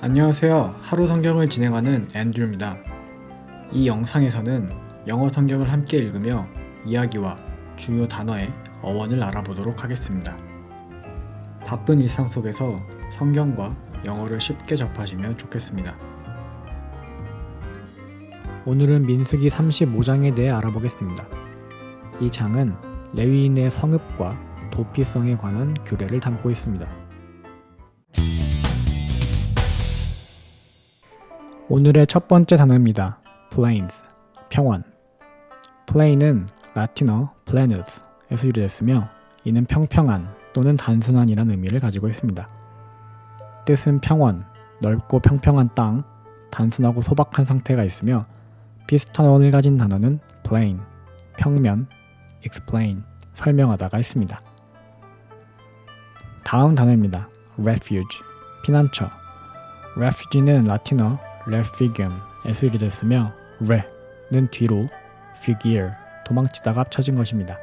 안녕하세요. 하루 성경을 진행하는 앤드류입니다. 이 영상에서는 영어 성경을 함께 읽으며 이야기와 중요 단어의 어원을 알아보도록 하겠습니다. 바쁜 일상 속에서 성경과 영어를 쉽게 접하시면 좋겠습니다. 오늘은 민수기 35장에 대해 알아보겠습니다. 이 장은 레위인의 성읍과 도피성에 관한 규례를 담고 있습니다. 오늘의 첫 번째 단어입니다. plains, 평원. plain은 라틴어 planus에서 유래됐으며 이는 평평한 또는 단순한이라는 의미를 가지고 있습니다. 뜻은 평원, 넓고 평평한 땅, 단순하고 소박한 상태가 있으며 비슷한 어원을 가진 단어는 plain, 평면, explain, 설명하다가 있습니다. 다음 단어입니다. refuge, 피난처. refuge는 라틴어 refugium에서 유래됐으며 re는 뒤로, fugere, 도망치다가 합쳐진 것입니다.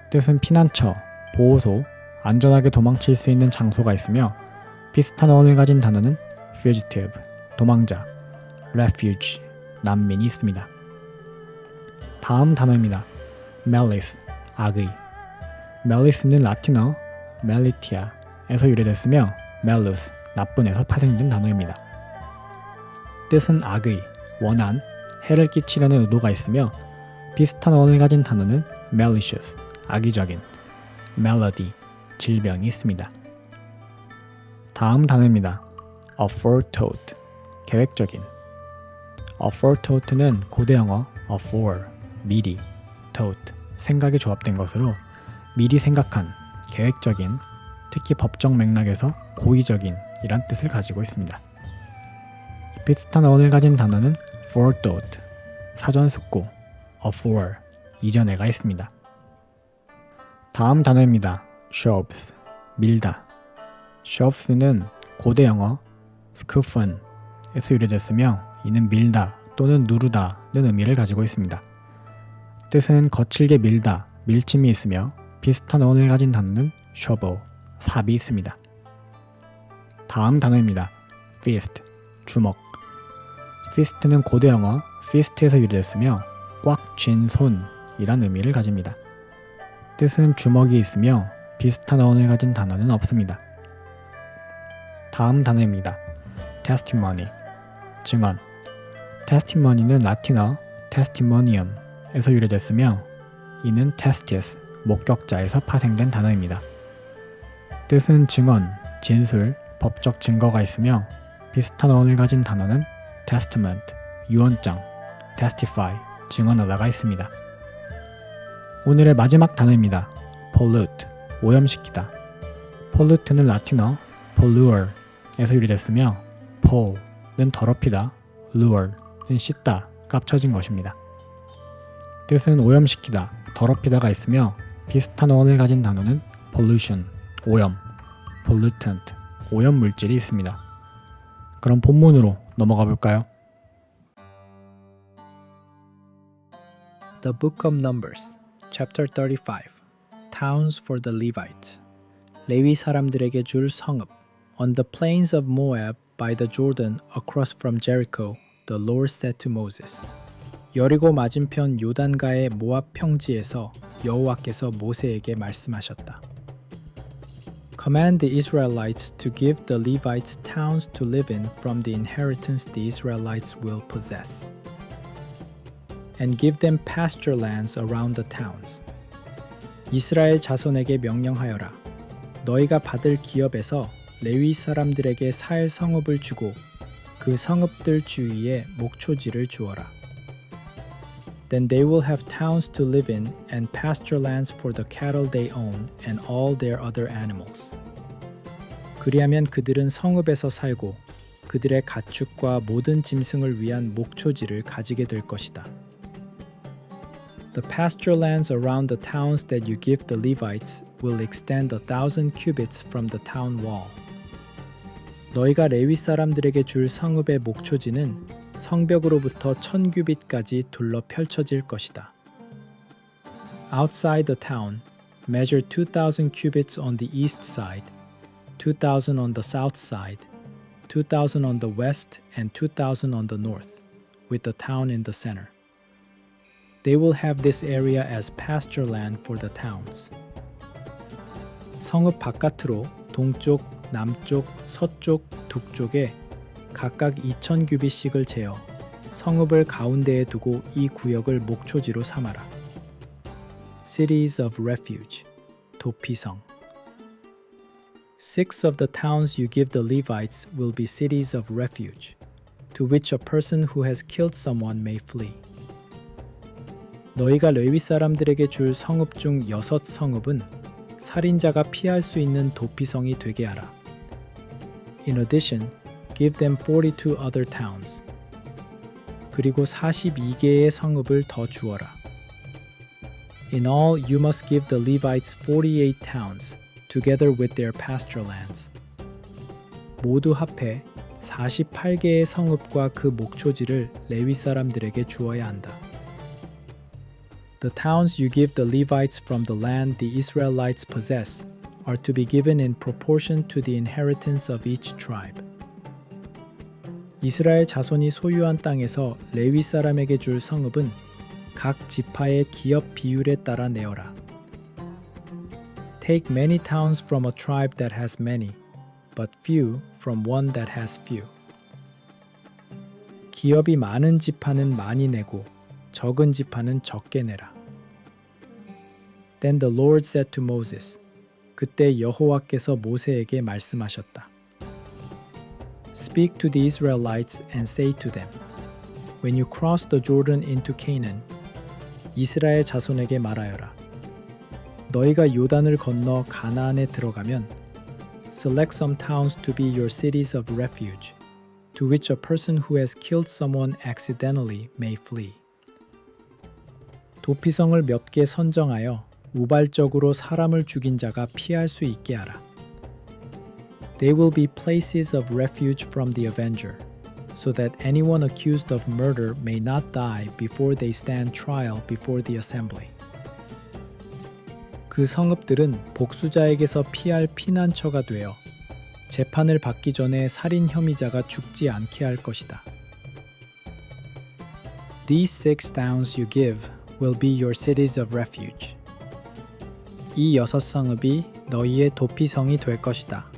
뜻은 피난처, 보호소, 안전하게 도망칠 수 있는 장소가 있으며 비슷한 어원을 가진 단어는 fugitive, 도망자, refuge, 난민이 있습니다. 다음 단어입니다. malice, 악의. malice는 라틴어 malitia에서 유래됐으며 malus, 나쁜에서 파생된 단어입니다. 뜻은 악의, 원한, 해를 끼치려는 의도가 있으며 비슷한 어원을 가진 단어는 malicious, 악의적인, malady, 질병이 있습니다. 다음 단어입니다. aforethought, 계획적인. aforethought는 고대 영어 afore, 미리, thought, 생각이 조합된 것으로 미리 생각한, 계획적인, 특히 법적 맥락에서 고의적인 이란 뜻을 가지고 있습니다. 비슷한 어원을 가진 단어는 forethought, 사전 숙고, afore, 이전에가 있습니다. 다음 단어입니다. shoves, 밀다. shoves는 고대 영어 scoophan에서 유래됐으며 이는 밀다 또는 누르다는 의미를 가지고 있습니다. 뜻은 거칠게 밀다, 밀침이 있으며 비슷한 어원을 가진 단어는 shovel, 삽이 있습니다. 다음 단어입니다. fist, 주먹. fist는 고대 영어 fist에서 유래됐으며 꽉 쥔 손이란 의미를 가집니다. 뜻은 주먹이 있으며 비슷한 어원을 가진 단어는 없습니다. 다음 단어입니다. testimony, 증언. testimony는 라틴어 testimonium에서 유래됐으며 이는 testis, 목격자에서 파생된 단어입니다. 뜻은 증언, 진술, 법적 증거가 있으며 비슷한 어원을 가진 단어는 testament, 유언장, testify, 증언하다가 있습니다. 오늘의 마지막 단어입니다. pollute, 오염시키다. pollute는 라틴어 pollure에서 유래됐으며 poll는 더럽히다, lure는 씻다가 합쳐진 것입니다. 뜻은 오염시키다, 더럽히다가 있으며 비슷한 어원을 가진 단어는 pollution, 오염, pollutant, 오염물질이 있습니다. 그럼 본문으로 넘어가 볼까요? The Book of Numbers, Chapter 35, Towns for the Levites. 레위 사람들에게 줄 성읍. On the plains of Moab by the Jordan across from Jericho, the Lord said to Moses. 여리고 맞은편 요단가의 모압 평지에서 여호와께서 모세에게 말씀하셨다. Command the Israelites to give the Levites towns to live in from the inheritance the Israelites will possess, and give them pasture lands around the towns. 이스라엘 자손에게 명령하여라. 너희가 받을 기업에서 레위 사람들에게 살 성읍을 주고 그 성읍들 주위에 목초지를 주어라. Then they will have towns to live in and pasture lands for the cattle they own and all their other animals. 그리하면 그들은 성읍에서 살고 그들의 가축과 모든 짐승을 위한 목초지를 가지게 될 것이다. The pasture lands around the towns that you give the Levites will extend 1,000 cubits from the town wall. 너희가 레위 사람들에게 줄 성읍의 목초지는 성벽으로부터 1,000규빗까지 둘러 펼쳐질 것이다. Outside the town, measure 2,000 cubits on the east side, 2,000 on the south side, 2,000 on the west and 2,000 on the north, with the town in the center. They will have this area as pasture land for the towns. 성읍 바깥으로 동쪽, 남쪽, 서쪽, 북쪽에 각각 2,000 규빗씩을 재어 성읍을 가운데에 두고 이 구역을 목초지로 삼아라. Cities of refuge, 도피성. 6 of the towns you give the Levites will be cities of refuge, to which a person who has killed someone may flee. 너희가 레위 사람들에게 줄 성읍 중 6 성읍은 살인자가 피할 수 있는 도피성이 되게 하라. In addition, give them 42 other towns. 그리고 42개의 성읍을 더 주어라. In all, you must give the Levites 48 towns, together with their pasture lands. 모두 합해 48개의 성읍과 그 목초지를 레위 사람들에게 주어야 한다. The towns you give the Levites from the land the Israelites possess are to be given in proportion to the inheritance of each tribe. 이스라엘 자손이 소유한 땅에서 레위 사람에게 줄 성읍은 각 지파의 기업 비율에 따라 내어라. Take many towns from a tribe that has many, but few from one that has few. 기업이 많은 지파는 많이 내고 적은 지파는 적게 내라. Then the Lord said to Moses, 그때 여호와께서 모세에게 말씀하셨다. Speak to the Israelites and say to them, When you cross the Jordan into Canaan, 이스라엘 자손에게 말하여라. 너희가 요단을 건너 가나안에 들어가면 Select some towns to be your cities of refuge, to which a person who has killed someone accidentally may flee. 도피성을 몇 개 선정하여 우발적으로 사람을 죽인 자가 피할 수 있게 하라. They will be places of refuge from the avenger, so that anyone accused of murder may not die before they stand trial before the assembly. 그 성읍들은 복수자에게서 피할 피난처가 되어 재판을 받기 전에 살인 혐의자가 죽지 않게 할 것이다. These 6 towns you give will be your cities of refuge. 이 6 성읍이 너희의 도피성이 될 것이다.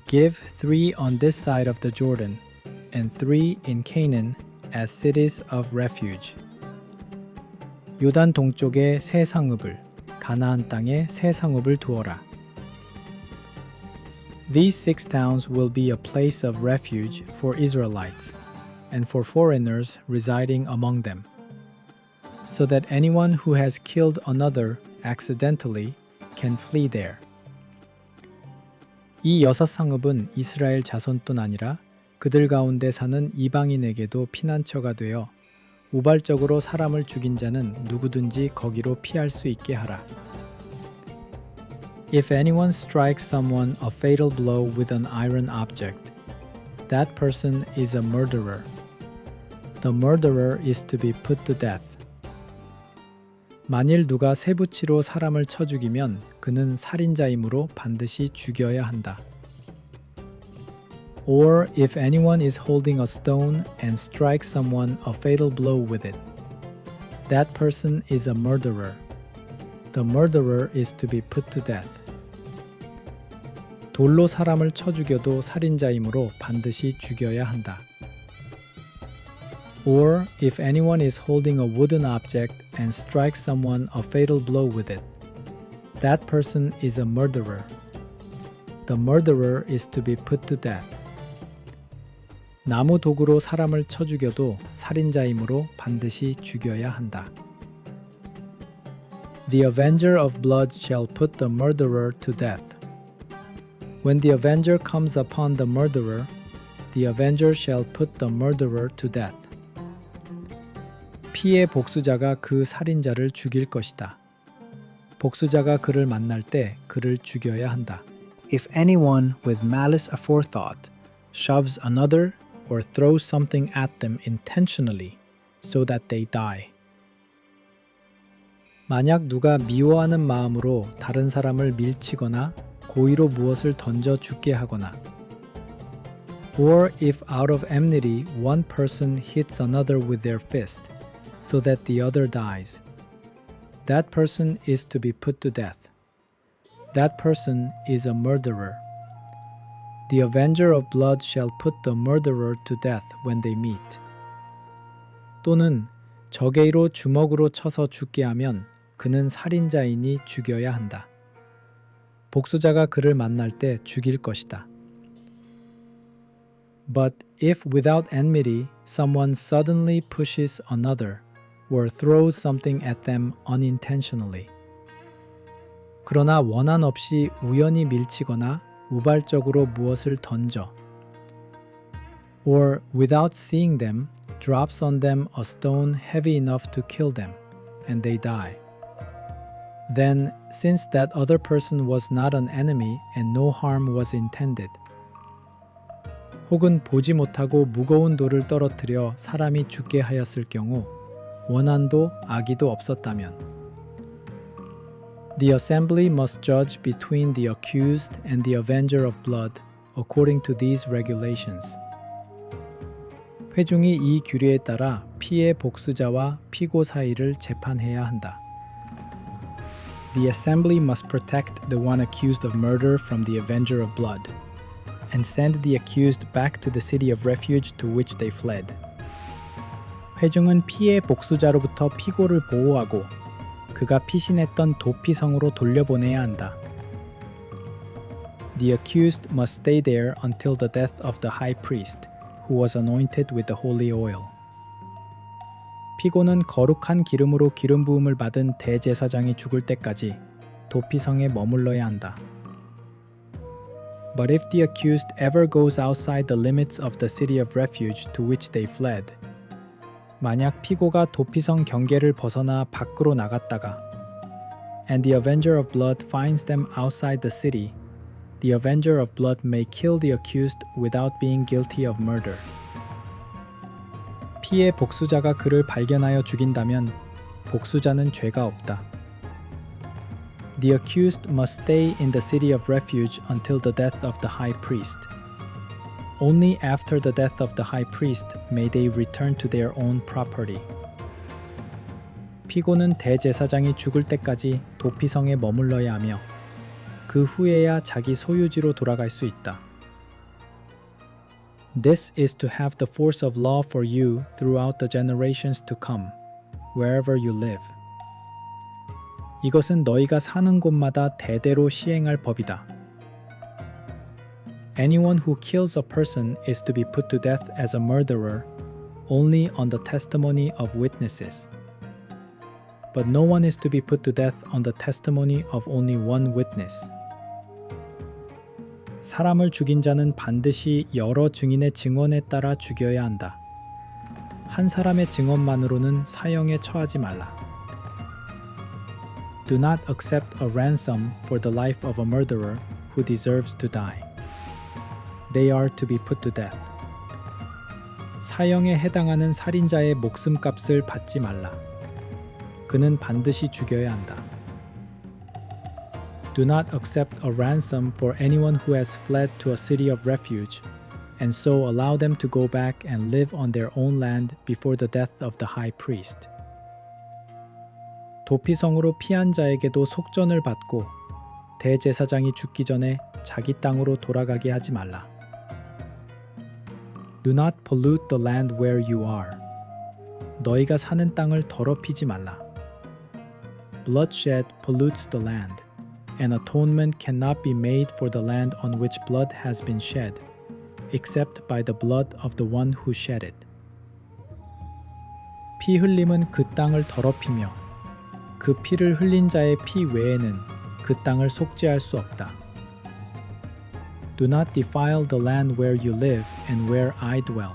Give 3 on this side of the Jordan, and 3 in Canaan as cities of refuge. 요단 동쪽에 3 성읍을, 가나안 땅에 3 성읍을 두어라. These 6 towns will be a place of refuge for Israelites, and for foreigners residing among them, so that anyone who has killed another accidentally can flee there. 이 6 성읍은 이스라엘 자손뿐 아니라 그들 가운데 사는 이방인에게도 피난처가 되어 우발적으로 사람을 죽인 자는 누구든지 거기로 피할 수 있게 하라. If anyone strikes someone a fatal blow with an iron object, that person is a murderer. The murderer is to be put to death. 만일 누가 쇠붙이로 사람을 쳐 죽이면 그는 살인자이므로 반드시 죽여야 한다. Or if anyone is holding a stone and strikes someone a fatal blow with it, that person is a murderer. The murderer is to be put to death. 돌로 사람을 쳐 죽여도 살인자이므로 반드시 죽여야 한다. Or if anyone is holding a wooden object and strikes someone a fatal blow with it, that person is a murderer. The murderer is to be put to death. 나무 도구로 사람을 쳐 죽여도 살인자이므로 반드시 죽여야 한다. The avenger of blood shall put the murderer to death. When the avenger comes upon the murderer, the avenger shall put the murderer to death. 피의 복수자가 그 살인자를 죽일 것이다. 복수자가 그를 만날 때 그를 죽여야 한다. If anyone with malice aforethought shoves another or throws something at them intentionally so that they die. 만약 누가 미워하는 마음으로 다른 사람을 밀치거나 고의로 무엇을 던져 죽게 하거나 Or if out of enmity one person hits another with their fist, so that the other dies, that person is to be put to death. That person is a murderer. The avenger of blood shall put the murderer to death when they meet. 또는 적의로 주먹으로 쳐서 죽게 하면 그는 살인자이니 죽여야 한다. 복수자가 그를 만날 때 죽일 것이다. But if without enmity someone suddenly pushes another or throws something at them unintentionally. 그러나 원한 없이 우연히 밀치거나 우발적으로 무엇을 던져. Or without seeing them drops on them a stone heavy enough to kill them and they die. Then, since that other person was not an enemy and no harm was intended, 혹은 보지 못하고 무거운 돌을 떨어뜨려 사람이 죽게 하였을 경우 원한도 악의도 없었다면 The assembly must judge between the accused and the avenger of blood according to these regulations. 회중이 이 규례에 따라 피의 복수자와 피고 사이를 재판해야 한다. The assembly must protect the one accused of murder from the avenger of blood, and send the accused back to the city of refuge to which they fled. 회중은 피의 복수자로부터 피고를 보호하고 그가 피신했던 도피성으로 돌려보내야 한다. The accused must stay there until the death of the high priest, who was anointed with the holy oil. 피고는 거룩한 기름으로 기름 부음을 받은 대제사장이 죽을 때까지 도피성에 머물러야 한다. But if the accused ever goes outside the limits of the city of refuge to which they fled, 만약 피고가 도피성 경계를 벗어나 밖으로 나갔다가 and the avenger of blood finds them outside the city, the avenger of blood may kill the accused without being guilty of murder. 피의 복수자가 그를 발견하여 죽인다면 복수자는 죄가 없다. The accused must stay in the city of refuge until the death of the high priest. Only after the death of the high priest may they return to their own property. 피고는 대제사장이 죽을 때까지 도피성에 머물러야 하며 그 후에야 자기 소유지로 돌아갈 수 있다. This is to have the force of law for you throughout the generations to come, wherever you live. 이것은 너희가 사는 곳마다 대대로 시행할 법이다. Anyone who kills a person is to be put to death as a murderer only on the testimony of witnesses. But no one is to be put to death on the testimony of only one witness. 사람을 죽인 자는 반드시 여러 증인의 증언에 따라 죽여야 한다. 한 사람의 증언만으로는 사형에 처하지 말라. Do not accept a ransom for the life of a murderer who deserves to die. They are to be put to death. 사형에 해당하는 살인자의 목숨값을 받지 말라. 그는 반드시 죽여야 한다. Do not accept a ransom for anyone who has fled to a city of refuge, and so allow them to go back and live on their own land before the death of the high priest. 도피성으로 피한 자에게도 속전을 받고 대제사장이 죽기 전에 자기 땅으로 돌아가게 하지 말라. Do not pollute the land where you are. 너희가 사는 땅을 더럽히지 말라. Bloodshed pollutes the land, and atonement cannot be made for the land on which blood has been shed, except by the blood of the one who shed it. 피 흘림은 그 땅을 더럽히며 그 피를 흘린 자의 피 외에는 그 땅을 속죄할 수 없다. Do not defile the land where you live and where I dwell,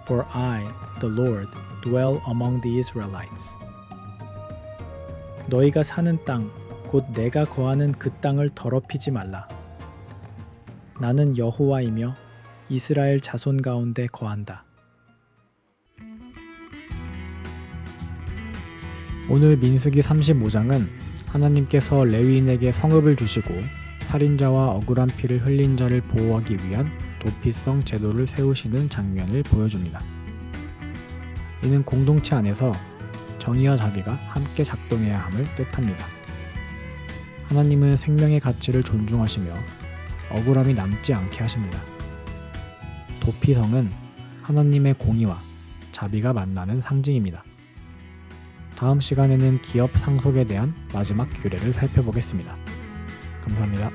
for I, the Lord, dwell among the Israelites. 너희가 사는 땅, 곧 내가 거하는 그 땅을 더럽히지 말라. 나는 여호와이며 이스라엘 자손 가운데 거한다. 오늘 민수기 35장은 하나님께서 레위인에게 성읍을 주시고 살인자와 억울한 피를 흘린 자를 보호하기 위한 도피성 제도를 세우시는 장면을 보여줍니다. 이는 공동체 안에서 정의와 자비가 함께 작동해야 함을 뜻합니다. 하나님은 생명의 가치를 존중하시며 억울함이 남지 않게 하십니다. 도피성은 하나님의 공의와 자비가 만나는 상징입니다. 다음 시간에는 기업 상속에 대한 마지막 규례를 살펴보겠습니다. 감사합니다.